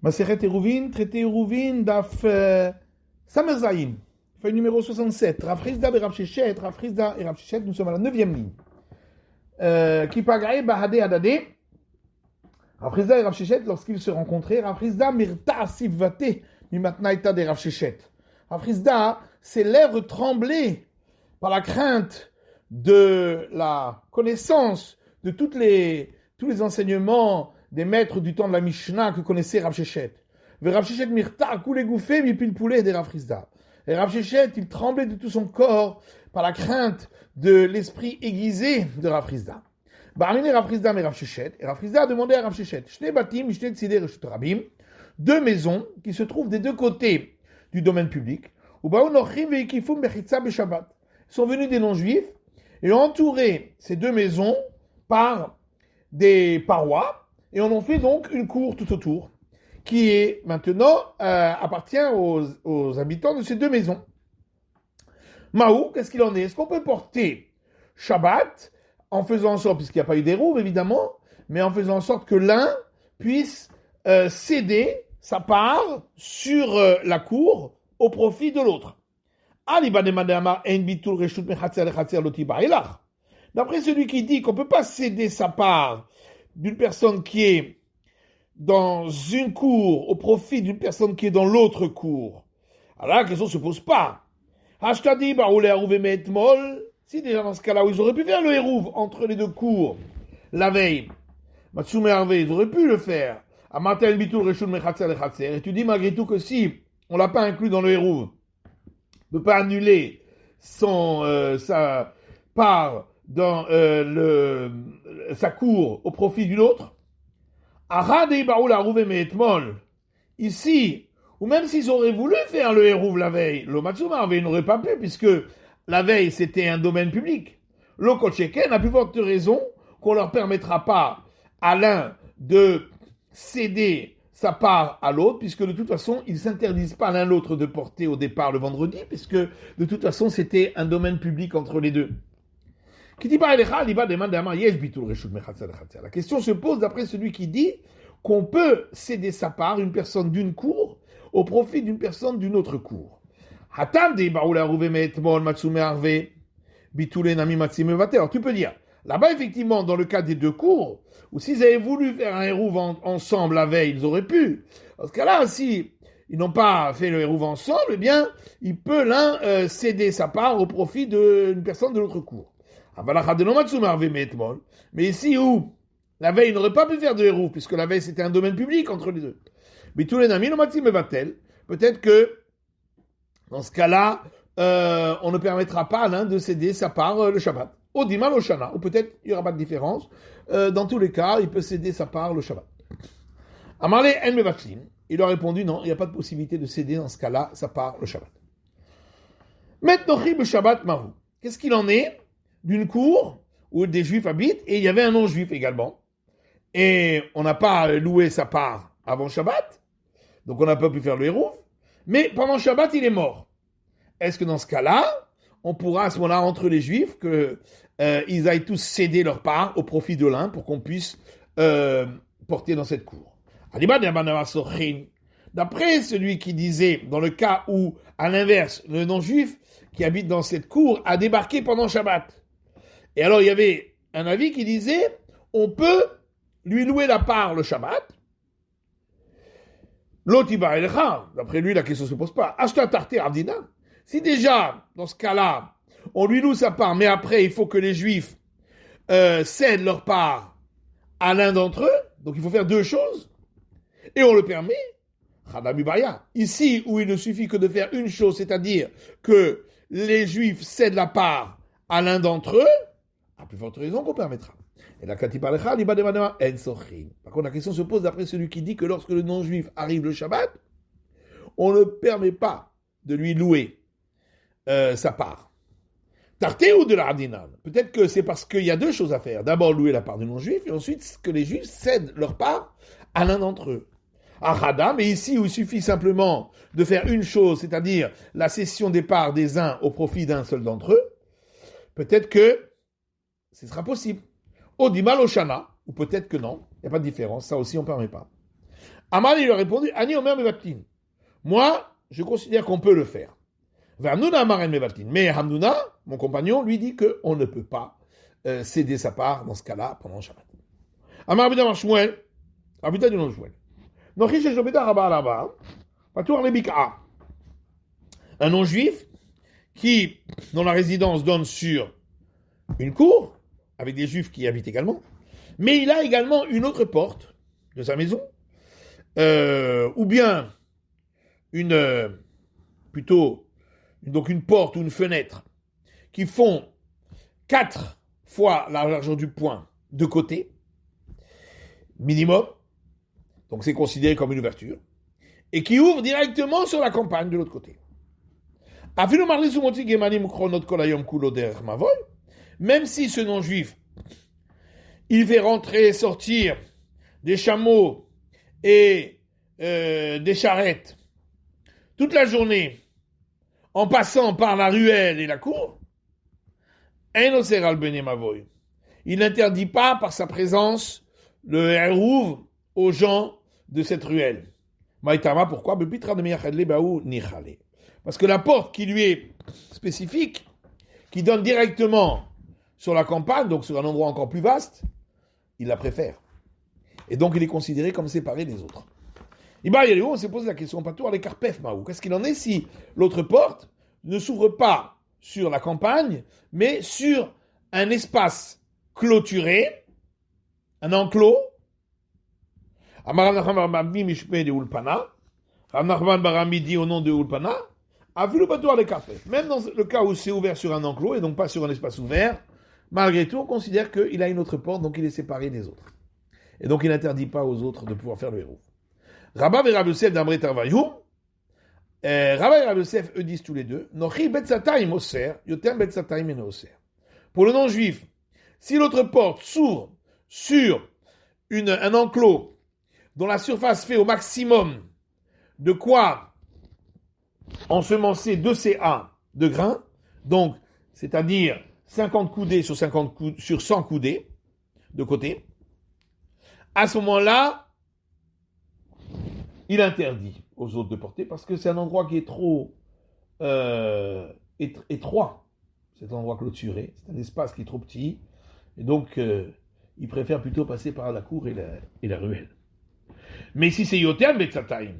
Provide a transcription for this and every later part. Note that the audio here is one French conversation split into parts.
Maseret Eruvin, traité Eruvin, daf Samer Zayin, feuille numéro 67. Rav Chizda et Rav Shechet, Rav Chizda et Rav Shechet, nous sommes à la 9e ligne. Qui pagaye Bahade Hadade. Rav Chizda et Rav Shechet, lorsqu'ils se rencontraient, Rav Chizda mirta sivvate mimatnaita de Rav Shechet. Rav Chizda, ses lèvres tremblaient par la crainte de la connaissance de tous les enseignements des maîtres du temps de la Mishnah que connaissait Rav Shechet. Rav Shechet mirta coulé gouffé mipil poulet de Rav Chizda. Et Rav Shechet, il tremblait de tout son corps par la crainte de l'esprit aiguisé de Rav Chizda. Barmine Rav Chizda mais Rav Shechet. Et Rav Chizda a demandé à Rav Shechet, Shne batim, shne tzidei reshut rabim, deux maisons qui se trouvent des deux côtés du domaine public. Ubaou nochim veikifum bechitza beshabbat. Ils sont venus des non-juifs et ont entouré ces deux maisons par des parois et en ont fait donc une cour tout autour qui est maintenant appartient aux habitants de ces deux maisons. Maou, qu'est-ce qu'il en est? Est-ce qu'on peut porter Shabbat en faisant en sorte, puisqu'il n'y a pas eu d'érouve évidemment, mais en faisant en sorte que l'un puisse céder sa part sur la cour au profit de l'autre? D'après celui qui dit qu'on ne peut pas céder sa part d'une personne qui est dans une cour au profit d'une personne qui est dans l'autre cour, alors la question ne se pose pas. Si déjà dans ce cas-là où ils auraient pu faire le hérouv entre les deux cours la veille, ils auraient pu le faire. Et tu dis malgré tout que si on ne l'a pas inclus dans le hérouv, ne peut pas annuler sa part dans sa cour au profit d'une autre. Ici, ou même s'ils auraient voulu faire le hérouv la veille, le Matsuma n'aurait pas pu, puisque la veille c'était un domaine public. Le Kolcheken a plus forte raison qu'on leur permettra pas à l'un de céder sa part à l'autre, puisque de toute façon, ils ne s'interdisent pas l'un l'autre de porter au départ le vendredi, puisque de toute façon, c'était un domaine public entre les deux. La question se pose d'après celui qui dit qu'on peut céder sa part, une personne d'une cour, au profit d'une personne d'une autre cour. Alors, tu peux dire, là-bas, effectivement, dans le cas des deux cours, ou s'ils avaient voulu faire un hérouv ensemble la veille, ils auraient pu. Dans ce cas-là, si ils n'ont pas fait le hérouv ensemble, eh bien, il peut l'un céder sa part au profit d'une personne de l'autre cour. Mais ici où la veille n'aurait pas pu faire de hérouv, puisque la veille c'était un domaine public entre les deux. Peut-être que dans ce cas-là, on ne permettra pas à l'un de céder sa part le Shabbat. Ou dimal au Shana, ou peut-être il n'y aura pas de différence. Dans tous les cas, il peut céder sa part le Shabbat. Amarle en mevatlin, il a répondu non, il n'y a pas de possibilité de céder dans ce cas-là sa part le Shabbat. Maintenant, le Shabbat mahu. Qu'est-ce qu'il en est d'une cour où des Juifs habitent et il y avait un non-Juif également, et on n'a pas loué sa part avant Shabbat, donc on n'a pas pu faire le hérouv, mais pendant Shabbat il est mort. Est-ce que dans ce cas-là, on pourra à ce moment-là entre les Juifs que ils aillent tous céder leur part au profit de l'un pour qu'on puisse porter dans cette cour? D'après celui qui disait dans le cas où, à l'inverse, le non-Juif qui habite dans cette cour a débarqué pendant Shabbat. Et alors, il y avait un avis qui disait, on peut lui louer la part le Shabbat. L'otiba elcha, d'après lui, la question ne se pose pas. Ashta tarte avdina. Si déjà, dans ce cas-là, on lui loue sa part, mais après, il faut que les Juifs cèdent leur part à l'un d'entre eux, donc il faut faire deux choses, et on le permet, ici où il ne suffit que de faire une chose, c'est-à-dire que les Juifs cèdent la part à l'un d'entre eux, à plus forte raison qu'on permettra. Et la katipalecha, en sochin. Par contre, la question se pose d'après celui qui dit que lorsque le non-juif arrive le Shabbat, on ne permet pas de lui louer sa part. Tarté ou de la Hadinan. Peut-être que c'est parce qu'il y a deux choses à faire. D'abord, louer la part du non-juif, et ensuite que les juifs cèdent leur part à l'un d'entre eux. Ahada, mais ici où il suffit simplement de faire une chose, c'est-à-dire la cession des parts des uns au profit d'un seul d'entre eux, peut-être que ce sera possible. Odimal Oshana, ou peut-être que non, il n'y a pas de différence, ça aussi on ne permet pas. Amar, il lui a répondu, Ani Omer Mevatlin. Moi, je considère qu'on peut le faire. Hamnouna Amar Mevatlin. Mais Hamnouna, mon compagnon, lui dit qu'on ne peut pas céder sa part dans ce cas-là pendant Shabbat. Amar Abidam Shmuel, Abidam du nom Shmuel. Nochish Eshobeda Rabba Rabba, Patour Lebika. Un non-juif dont la résidence donne sur une cour, avec des juifs qui y habitent également, mais il a également une autre porte de sa maison, ou bien donc une porte ou une fenêtre qui font 4 fois la largeur du poing de côté, minimum, donc c'est considéré comme une ouverture, et qui ouvre directement sur la campagne de l'autre côté. Même si ce non-juif, il fait rentrer et sortir des chameaux et des charrettes toute la journée en passant par la ruelle et la cour, il n'interdit pas par sa présence le Hérouv aux gens de cette ruelle. Maïtama, pourquoi? Parce que la porte qui lui est spécifique, qui donne directement sur la campagne, donc sur un endroit encore plus vaste, il la préfère. Et donc il est considéré comme séparé des autres. On s'est posé la question, qu'est-ce qu'il en est si l'autre porte ne s'ouvre pas sur la campagne, mais sur un espace clôturé, un enclos. Rav Nachman Barami dit au nom de Ulpana, même dans le cas où c'est ouvert sur un enclos et donc pas sur un espace ouvert, malgré tout, on considère qu'il a une autre porte, donc il est séparé des autres. Et donc il n'interdit pas aux autres de pouvoir faire le héros. Rabba et Rav Yosef d'Amre Tarvayu, Rabba et Rav Yosef, eux disent tous les deux, Nochi Betzataim Oser, Yotem Betzataim en Oser. Pour le non-juif, si l'autre porte s'ouvre sur un enclos dont la surface fait au maximum de quoi ensemencer 2 CA de grains, donc c'est-à-dire 50 coudées sur 100 coudées de côté, à ce moment-là, il interdit aux autres de porter parce que c'est un endroit qui est trop étroit. C'est un endroit clôturé, c'est un espace qui est trop petit, et donc il préfère plutôt passer par la cour et la ruelle. Mais si c'est Yotem Betzataim,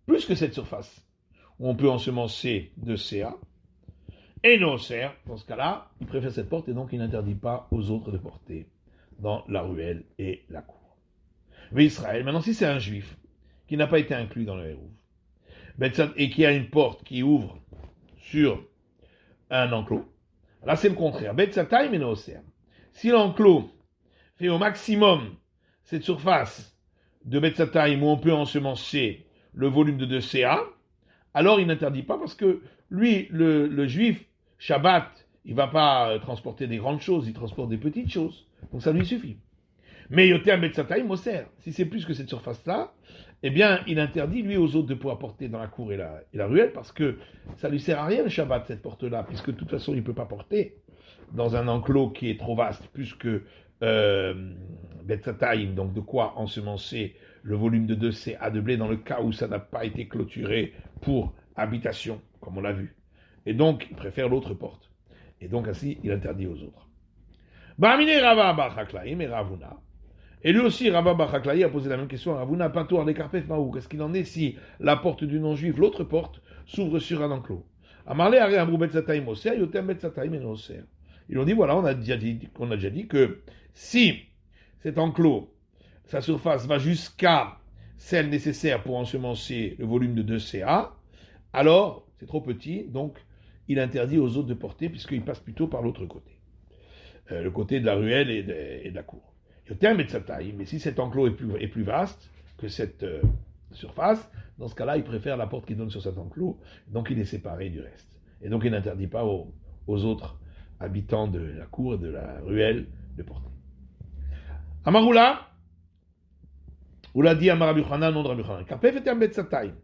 plus que cette surface, où on peut ensemencer 2 CA, et non serre, dans ce cas-là, il préfère cette porte et donc il n'interdit pas aux autres de porter dans la ruelle et la cour. Mais Israël, maintenant si c'est un juif qui n'a pas été inclus dans le Hérouv, et qui a une porte qui ouvre sur un enclos, là c'est le contraire. Betzataim et Noser. Si l'enclos fait au maximum cette surface de Betzataim où on peut ensemencer le volume de 2 CA, alors il n'interdit pas parce que lui, le juif, Shabbat, il ne va pas transporter des grandes choses, il transporte des petites choses. Donc ça lui suffit. Mais Yotem Betzataim Moser, si c'est plus que cette surface-là, eh bien, il interdit, lui, aux autres de pouvoir porter dans la cour et la ruelle parce que ça lui sert à rien le Shabbat, cette porte-là, puisque de toute façon, il ne peut pas porter dans un enclos qui est trop vaste, plus que Betzataim, donc de quoi ensemencer le volume de 2 CA de blé dans le cas où ça n'a pas été clôturé pour habitation, comme on l'a vu. Et donc, il préfère l'autre porte. Et donc, ainsi, il interdit aux autres. Ba'amine Rava Bar Chaklaim et Ravuna. Et lui aussi, Rava Bar Chaklaim a posé la même question à Ravuna, Patour les Karpef Maou. Qu'est-ce qu'il en est si la porte du non-juif, l'autre porte, s'ouvre sur un enclos? Amarle Are Amrou Betzataim Oser, Yotem Betzataim en Oser. Ils ont dit, voilà, on a déjà dit que si cet enclos, sa surface va jusqu'à celle nécessaire pour ensemencer le volume de 2 CA, alors c'est trop petit, donc il interdit aux autres de porter puisqu'il passe plutôt par l'autre côté, le côté de la ruelle et de la cour. Yotem Betzataim, mais si cet enclos est plus vaste que cette surface, dans ce cas-là, il préfère la porte qui donne sur cet enclos, donc il est séparé du reste. Et donc il n'interdit pas aux autres habitants de la cour et de la ruelle de porter. Amaroula, ou l'a dit Amar Rabbi Yochanan, non de Rabbi Yochanan. Karpef et Betzataim.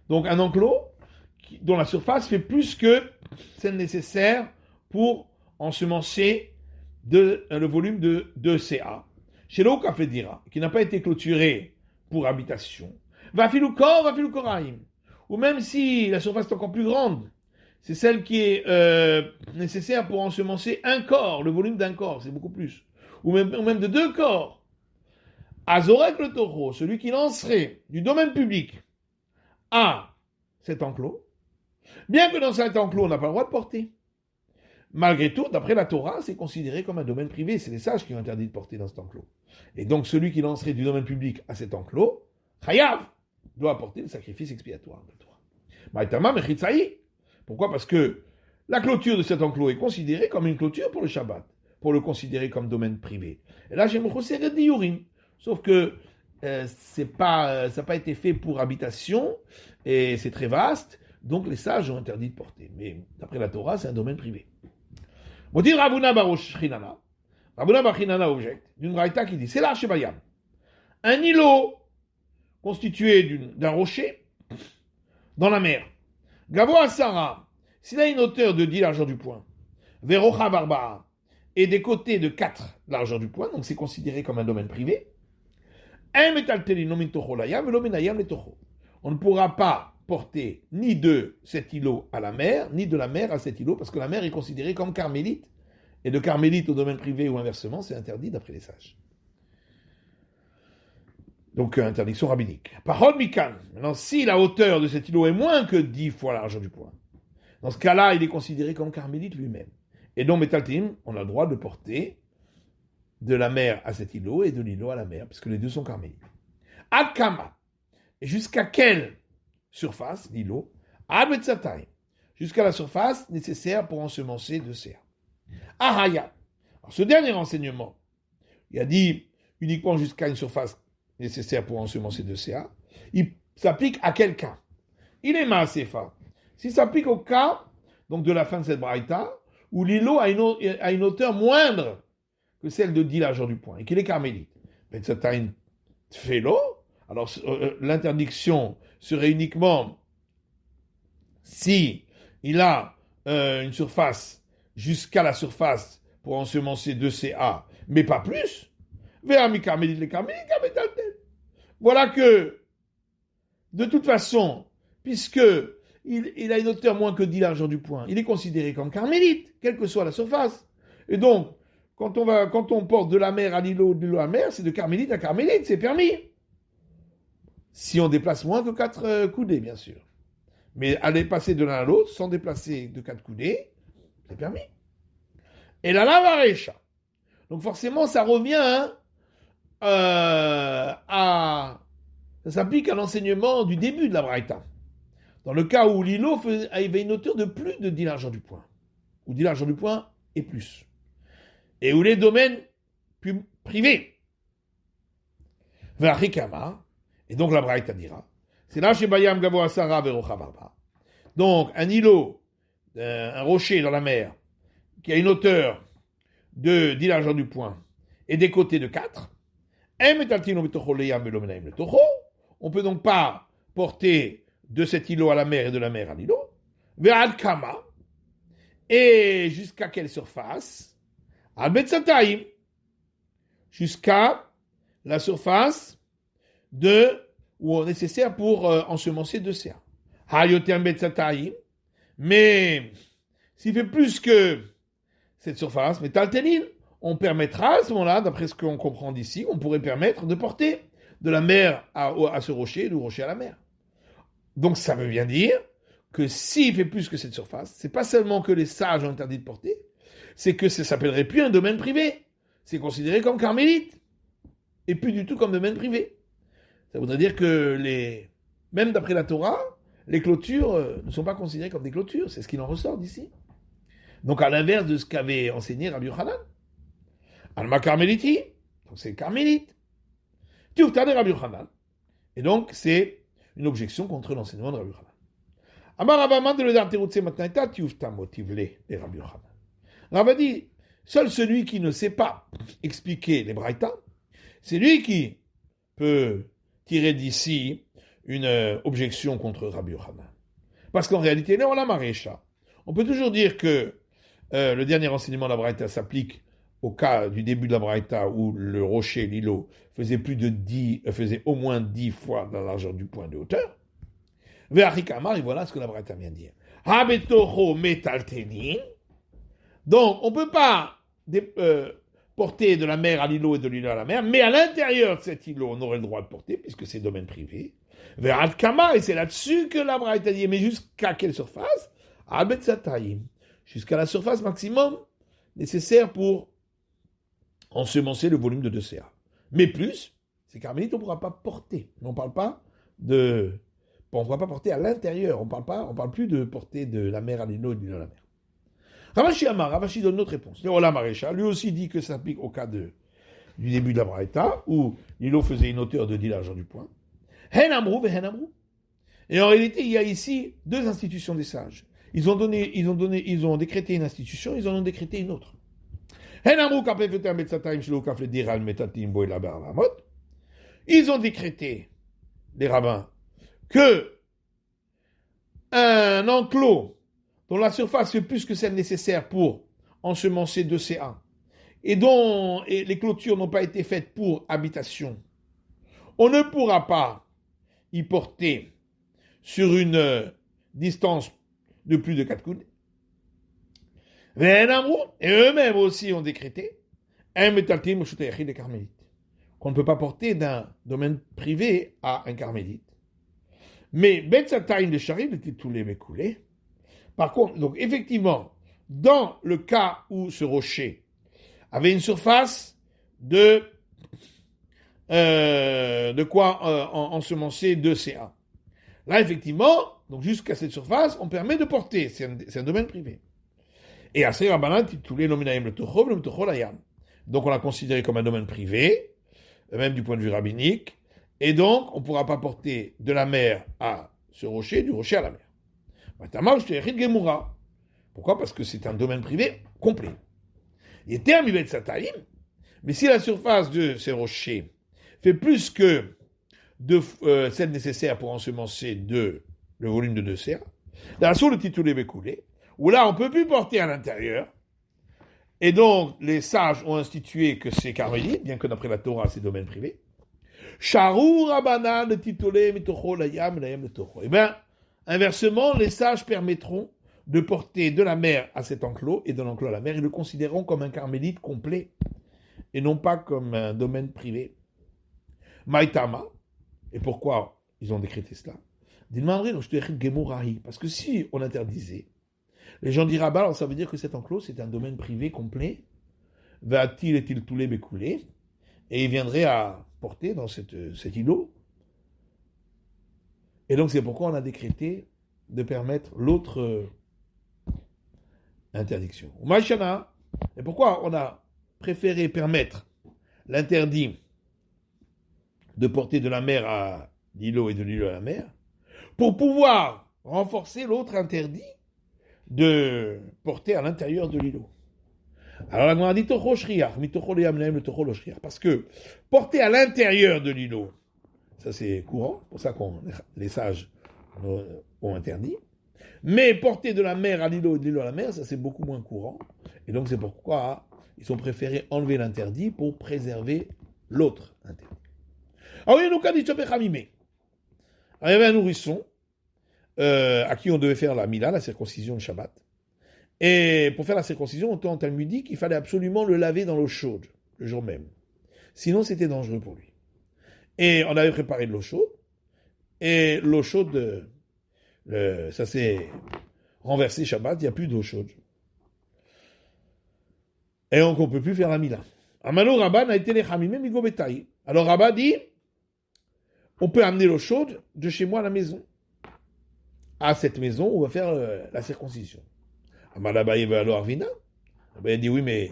Donc un enclos dont la surface fait plus que celle nécessaire pour ensemencer le volume de 2 CA. Chez l'eau Kafedira, qui n'a pas été clôturé pour habitation. Va filou kor, va filou koraim. Ou même si la surface est encore plus grande, c'est celle qui est nécessaire pour ensemencer un corps, le volume d'un corps, c'est beaucoup plus. Ou même de 2 corps. Azorek le taureau, celui qui lancerait du domaine public à cet enclos, bien que dans cet enclos, on n'a pas le droit de porter. Malgré tout, d'après la Torah, c'est considéré comme un domaine privé. C'est les sages qui ont interdit de porter dans cet enclos. Et donc, celui qui lancerait du domaine public à cet enclos, Chayav, doit apporter le sacrifice expiatoire de Torah. Maïtama mechitzaï. Pourquoi? Parce que la clôture de cet enclos est considérée comme une clôture pour le Shabbat, pour le considérer comme domaine privé. Et là, j'ai mon de diurim. Sauf que ça n'a pas été fait pour habitation, et c'est très vaste, donc les sages ont interdit de porter. Mais d'après la Torah, c'est un domaine privé. Modir Ravuna Barosh Chinana. Ravuna Bachinana objecte d'une braïta qui dit c'est l'arche Bayam. Un îlot constitué d'un rocher dans la mer. Gavo Asara, s'il a une hauteur de 10 largeur du poing, Verocha Barba, et des côtés de 4 largeur du poing, donc c'est considéré comme un domaine privé. On ne pourra pas porter ni de cet îlot à la mer, ni de la mer à cet îlot, parce que la mer est considérée comme carmélite, et de carmélite au domaine privé ou inversement, c'est interdit d'après les sages. Donc, interdiction rabbinique. Parole Mikan. Maintenant, si la hauteur de cet îlot est moins que 10 fois la largeur du poing, dans ce cas-là, il est considéré comme carmélite lui-même. Et donc, Metaltim, on a le droit de porter de la mer à cet îlot et de l'îlot à la mer, puisque les deux sont carmélites. Ad Kama. Et jusqu'à quelle surface, l'îlot? Ad Betzatay. Jusqu'à la surface nécessaire pour ensemencer de CA. Ahaya. Alors, ce dernier enseignement, il a dit uniquement jusqu'à une surface nécessaire pour ensemencer de CA. Il s'applique à quel cas? Il est Maasefa. S'il s'applique au cas, donc de la fin de cette braïta, où l'îlot a une hauteur moindre que celle de 10 largeur du poing, et qu'il est carmélite. Betzatay Tfelo. Alors, l'interdiction serait uniquement si il a une surface jusqu'à la surface pour ensemencer 2 CA, mais pas plus. Voilà que, de toute façon, puisque il a une hauteur moins que 10 largeur du poing, il est considéré comme carmélite, quelle que soit la surface. Et donc, quand on porte de la mer à l'îlot, de l'îlot à la mer, c'est de carmélite à carmélite, c'est permis. Si on déplace moins que 4 coudées, bien sûr. Mais aller passer de l'un à l'autre sans déplacer de 4 coudées, c'est permis. Et la lavarecha. Donc forcément, ça revient ça s'applique à l'enseignement du début de la braïta. Dans le cas où l'îlot avait une hauteur de plus de 10 largeur du poing, ou 10 largeur du poing et plus, et où les domaines privés, V'achikama, et donc la braïta dira, c'est là chez Bayam Gavo Asara Verocha Barba. Donc un îlot, un rocher dans la mer, qui a une hauteur de 10 largeur du poing et des côtés de 4, on peut donc pas porter de cet îlot à la mer et de la mer à l'îlot, Ve'ad Kama, et jusqu'à quelle surface? Al Betzatayim, jusqu'à la surface ou nécessaire pour ensemencer 2 CA. Hayotem Betzatayim, mais s'il fait plus que cette surface, Metaltenin, on permettra à ce moment-là, d'après ce qu'on comprend d'ici, on pourrait permettre de porter de la mer à ce rocher, du rocher à la mer. Donc ça veut bien dire que s'il fait plus que cette surface, c'est pas seulement que les sages ont interdit de porter, c'est que ça s'appellerait plus un domaine privé. C'est considéré comme carmélite, et plus du tout comme domaine privé. Ça voudrait dire que même d'après la Torah, les clôtures ne sont pas considérées comme des clôtures, c'est ce qu'il en ressort d'ici. Donc à l'inverse de ce qu'avait enseigné Rabbi Yochanan. Alma Carmeliti, donc c'est carmélite. Tiufta de Rabbi Yochanan. Et donc c'est une objection contre l'enseignement de Rabbi Yochanan. Amar Ravaman de le Darteroutse Matnaïta, Tiufta motivle de Rabbi Yochanan. Rava dit, seul celui qui ne sait pas expliquer les braïtas, c'est lui qui peut tirer d'ici une objection contre Rabbi Yochanan. Parce qu'en réalité, là, on l'a marécha. On peut toujours dire que le dernier enseignement de la braïta s'applique au cas du début de la Braïta où le rocher, l'îlot, faisait au moins 10 fois la largeur du point de hauteur. Ve'achikamar, et voilà ce que la Braïta vient de dire. Habetocho metaltenin. Donc, on ne peut pas porter de la mer à l'îlot et de l'îlot à la mer, mais à l'intérieur de cet îlot, on aurait le droit de porter, puisque c'est domaine privé. Ve'achikamar, et c'est là-dessus que la Braïta dit, mais jusqu'à quelle surface? Abetzatayim. Jusqu'à la surface maximum nécessaire pour ensemencer le volume de 2 CA. Mais plus, ces carmélites, on ne pourra pas porter. On ne parle pas de... On ne pourra pas porter à l'intérieur. On ne parle plus de porter de la mer à l'îlot et de l'îlot à la mer. Ravashi Amar, Ravashi donne notre réponse. Le Olam Marécha, lui aussi dit que ça s'applique au cas du début de la Braïta, où l'îlot faisait une hauteur de 10 largeur du point. Hen Amrou, Hen Amrou. Et en réalité, il y a ici 2 institutions des sages. Ils ont décrété une institution, ils en ont décrété une autre. Ils ont décrété, les rabbins, que un enclos dont la surface est plus que celle nécessaire pour ensemencer 2 CA et dont les clôtures n'ont pas été faites pour habitation, on ne pourra pas y porter sur une distance de plus de 4 coudées. Et eux-mêmes aussi ont décrété qu'on ne peut pas porter d'un domaine privé à un carmélite. Mais par contre, donc effectivement, dans le cas où ce rocher avait une surface de quoi ensemencer 2 CA. Là, effectivement, donc jusqu'à cette surface, on permet de porter. C'est un domaine privé. Et à ces rabbinat, donc on l'a considéré comme un domaine privé, même du point de vue rabbinique, et donc on ne pourra pas porter de la mer à ce rocher, du rocher à la mer. Pourquoi? Parce que c'est un domaine privé complet. Mais si la surface de ces rochers fait plus que celle nécessaire pour ensemencer le volume de 2 CA, dans le titulé bécoulé, où là on ne peut plus porter à l'intérieur, et donc les sages ont institué que c'est carmélite, bien que d'après la Torah c'est domaine privé. Charou rabana le titulé mitocho layam layam mitocho. Eh bien, inversement, les sages permettront de porter de la mer à cet enclos et de l'enclos à la mer, ils le considéreront comme un carmélite complet et non pas comme un domaine privé. Maïtama, et pourquoi ils ont décrété cela? Parce que si on interdisait, les gens diraient, alors ça veut dire que cet enclos c'est un domaine privé complet, va-t-il est-il tous les bécoulés, et il viendrait à porter dans cet îlot. Et donc c'est pourquoi on a décrété de permettre l'autre interdiction. Et pourquoi on a préféré permettre l'interdit de porter de la mer à l'îlot et de l'îlot à la mer, pour pouvoir renforcer l'autre interdit de porter à l'intérieur de l'îlot. Alors la Gemara dit parce que porter à l'intérieur de l'îlot, ça c'est courant, pour ça que les sages ont interdit. Mais porter de la mer à l'îlot et de l'îlot à la mer, ça c'est beaucoup moins courant. Et donc c'est pourquoi ils ont préféré enlever l'interdit pour préserver l'autre interdit. Alors il y avait un nourrisson à qui on devait faire la mila, la circoncision de Shabbat. Et pour faire la circoncision, on temps talmudique, il fallait absolument le laver dans l'eau chaude, le jour même. Sinon, c'était dangereux pour lui. Et on avait préparé de l'eau chaude, et l'eau chaude, ça s'est renversé Shabbat, il n'y a plus d'eau chaude. Et donc, on ne peut plus faire la mila. Amano Rabban a été les chamimé migo betaï. Alors Rabba dit, on peut amener l'eau chaude de chez moi à la maison. À cette maison, on va faire la circoncision. Amalabaye veut alors Arvina. Il dit oui, mais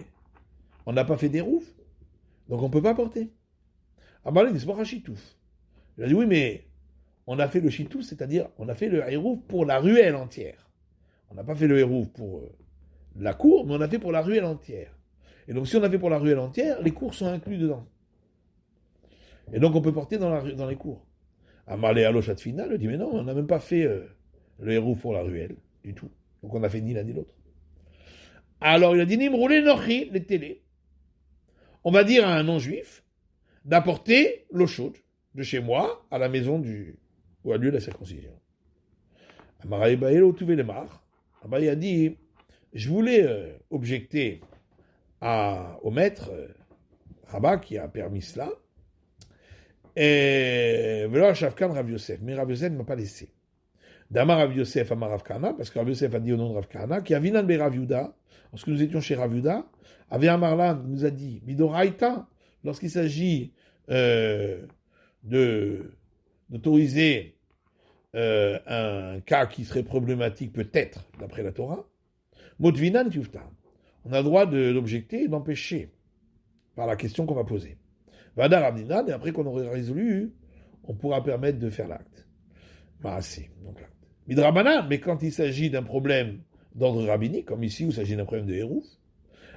on n'a pas fait des roufs, donc on ne peut pas porter. Amalé dit c'est pas un chitouf. Il a dit oui, mais on a fait le chitouf, c'est-à-dire on a fait le hérouf pour la ruelle entière. On n'a pas fait le hérouf pour la cour, mais on a fait pour la ruelle entière. Et donc si on a fait pour la ruelle entière, les cours sont inclus dedans. Et donc on peut porter dans les cours. Amalé Alochat Final dit mais non, on n'a même pas fait le hérouf pour la ruelle, du tout. Donc on a fait ni l'un ni l'autre. Alors il a dit Nimroulé Nochi, les télés. on va dire à un non-juif d'apporter l'eau chaude de chez moi à la maison où a lieu la circoncision. Amaraï Baïlo Touvé les Mar. Abaye a dit, je voulais objecter au maître Rabat qui a permis cela, et voilà Shavkan Rav Yosef, mais Rav Yosef ne m'a pas laissé. Damar Rav Yosef Amar Rav Kahana, parce que Rav Yosef a dit au nom de Rav Kahana, qui a Vinan be Rav Yuda, lorsque nous étions chez Rav Yuda, Avé Amarlan nous a dit, Midoraïta, lorsqu'il s'agit d'autoriser un cas qui serait problématique peut-être d'après la Torah, Motvinan Tufta, on a le droit d'objecter et d'empêcher par la question qu'on va poser. Vadar Abdinan, et après qu'on aurait résolu, on pourra permettre de faire l'acte. Maasé, donc l'acte. Midrabanan, mais quand il s'agit d'un problème d'ordre rabbinique, comme ici où il s'agit d'un problème de Hérouf,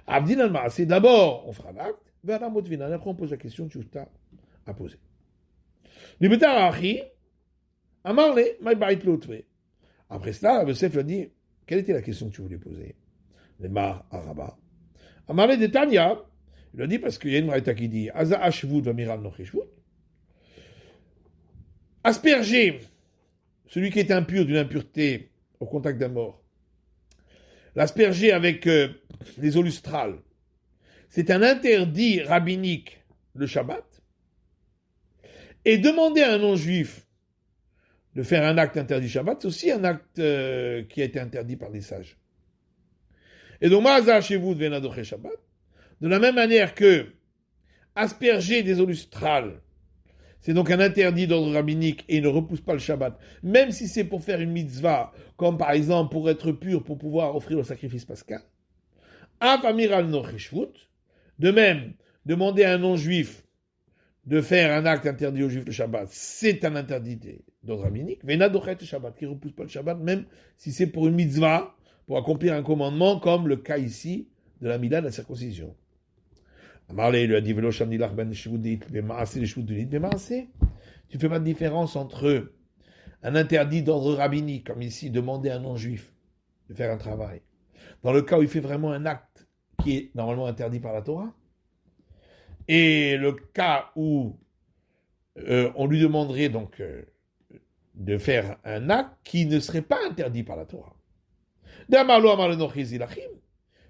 Abdinan Maasé, d'abord on fera l'acte, Vadar Motvinan, après on pose la question que Tufta a posée. Libetar Achi, Amarle, my bait l'autre. Après cela, Yosef lui a dit, quelle était la question que tu voulais poser? Les Mar Araba. Amarle de Tanya, il lui a dit parce qu'il y a une braïta qui dit, Aza Ashvut va miral nocheshvut. Asperger celui qui est impur d'une impureté au contact d'un mort, l'asperger avec les eaux lustrales, c'est un interdit rabbinique le Shabbat. Et demander à un non-juif de faire un acte interdit Shabbat, c'est aussi un acte qui a été interdit par les sages. Et donc, Ma'azah chez vous de Venadoché Shabbat, de la même manière que asperger des eaux lustrales, c'est donc un interdit d'ordre rabbinique et il ne repousse pas le Shabbat, même si c'est pour faire une mitzvah, comme par exemple pour être pur, pour pouvoir offrir le sacrifice pascal. Avamiral nocheshvut, de même, demander à un non-juif de faire un acte interdit aux juifs le Shabbat, c'est un interdit d'ordre rabbinique. Venadochet le Shabbat, qui ne repousse pas le Shabbat, même si c'est pour une mitzvah, pour accomplir un commandement, comme le cas ici de la Mila de la circoncision. Amarle lui a dit, tu ne fais pas de différence entre un interdit d'ordre rabbinique, comme ici, demander à un non-juif de faire un travail, dans le cas où il fait vraiment un acte qui est normalement interdit par la Torah, et le cas où on lui demanderait donc de faire un acte qui ne serait pas interdit par la Torah.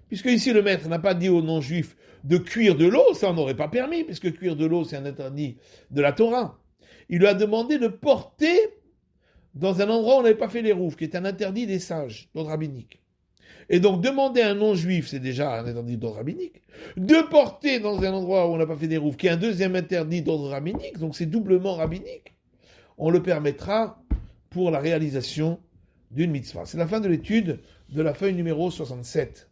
Puisque ici le maître n'a pas dit aux non-juifs de cuire de l'eau, ça on n'aurait pas permis, puisque cuire de l'eau c'est un interdit de la Torah. Il lui a demandé de porter dans un endroit où on n'avait pas fait les roufs, qui est un interdit des sages, d'ordre rabbinique. Et donc, demander à un non-juif, c'est déjà un interdit d'ordre rabbinique. De porter dans un endroit où on n'a pas fait des roufs, qui est un deuxième interdit d'ordre rabbinique, donc c'est doublement rabbinique, on le permettra pour la réalisation d'une mitzvah. C'est la fin de l'étude de la feuille numéro 67.